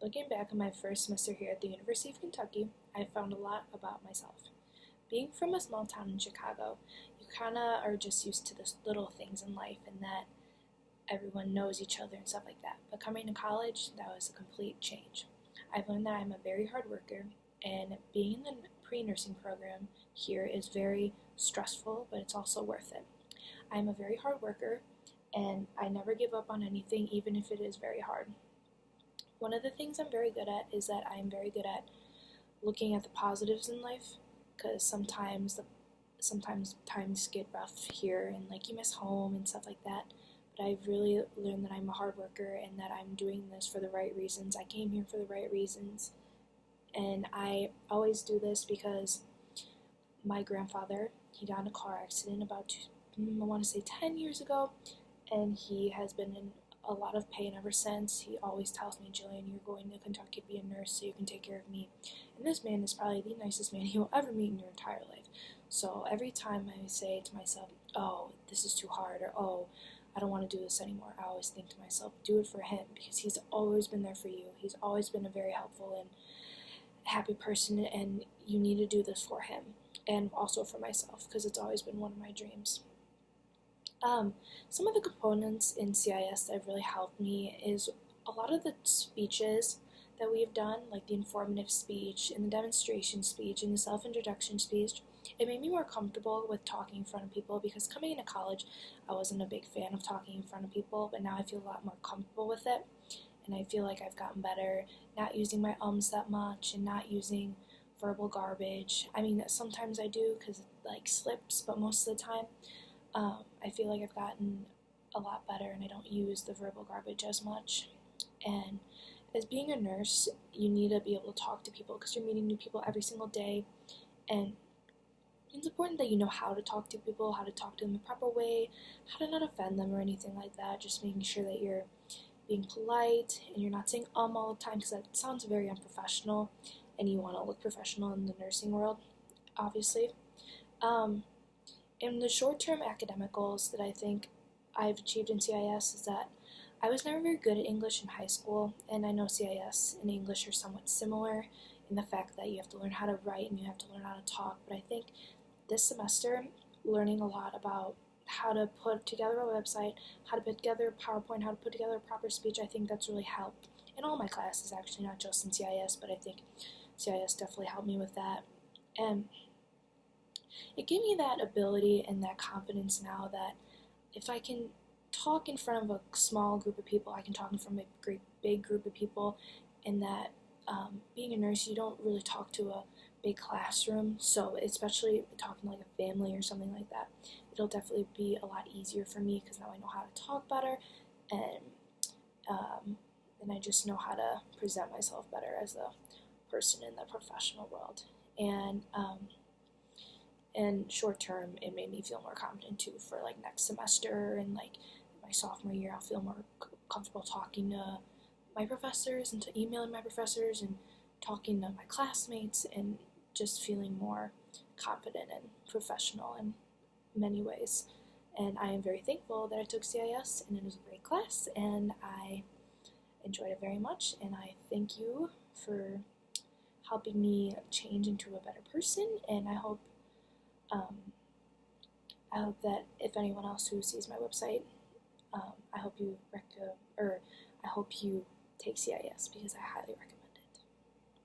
Looking back on my first semester here at the University of Kentucky, I found a lot about myself. Being from a small town in Chicago, you kind of are just used to the little things in life and that everyone knows each other and stuff like that. But coming to college, that was a complete change. I've learned that I'm a very hard worker, and being in the pre-nursing program here is very stressful, but it's also worth it. I'm a very hard worker, and I never give up on anything, even if it is very hard. One of the things I'm very good at is that I'm very good at looking at the positives in life, because sometimes times get rough here and like you miss home and stuff like that. But I've really learned that I'm a hard worker and that I'm doing this for the right reasons. I came here for the right reasons, and I always do this because my grandfather, he got in a car accident about I want to say 10 years ago, and he has been in a lot of pain ever since. He always tells me, Jillian, you're going to Kentucky to be a nurse so you can take care of me. And this man is probably the nicest man you'll ever meet in your entire life. So every time I say to myself, oh, this is too hard, or oh, I don't want to do this anymore, I always think to myself, do it for him, because he's always been there for you. He's always been a very helpful and happy person, and you need to do this for him, and also for myself, because it's always been one of my dreams. Some of the components in CIS that have really helped me is a lot of the speeches that we've done, like the informative speech and the demonstration speech and the self-introduction speech. It made me more comfortable with talking in front of people, because coming into college, I wasn't a big fan of talking in front of people, but now I feel a lot more comfortable with it, and I feel like I've gotten better, not using my ums that much and not using verbal garbage. I mean, sometimes I do because it like slips, but most of the time, I feel like I've gotten a lot better and I don't use the verbal garbage as much. And as being a nurse, you need to be able to talk to people because you're meeting new people every single day, and it's important that you know how to talk to people, how to talk to them in a proper way, how to not offend them or anything like that, just making sure that you're being polite and you're not saying all the time, because that sounds very unprofessional, and you want to look professional in the nursing world, obviously. In the short-term academic goals that I think I've achieved in CIS is that I was never very good at English in high school, and I know CIS and English are somewhat similar in the fact that you have to learn how to write and you have to learn how to talk, but I think this semester, learning a lot about how to put together a website, how to put together a PowerPoint, how to put together a proper speech, I think that's really helped in all my classes, actually, not just in CIS, but I think CIS definitely helped me with that. And it gave me that ability and that confidence now that if I can talk in front of a small group of people, I can talk in front of a great big group of people, and that being a nurse, you don't really talk to a big classroom, so especially talking to like a family or something like that, it'll definitely be a lot easier for me because now I know how to talk better, and I just know how to present myself better as a person in the professional world. And short term, it made me feel more confident too for like next semester and like my sophomore year. I'll feel more comfortable talking to my professors and to emailing my professors and talking to my classmates and just feeling more confident and professional in many ways. And I am very thankful that I took CIS, and it was a great class, and I enjoyed it very much, and I thank you for helping me change into a better person, and I hope that if anyone else who sees my website, I hope you take CIS, because I highly recommend it.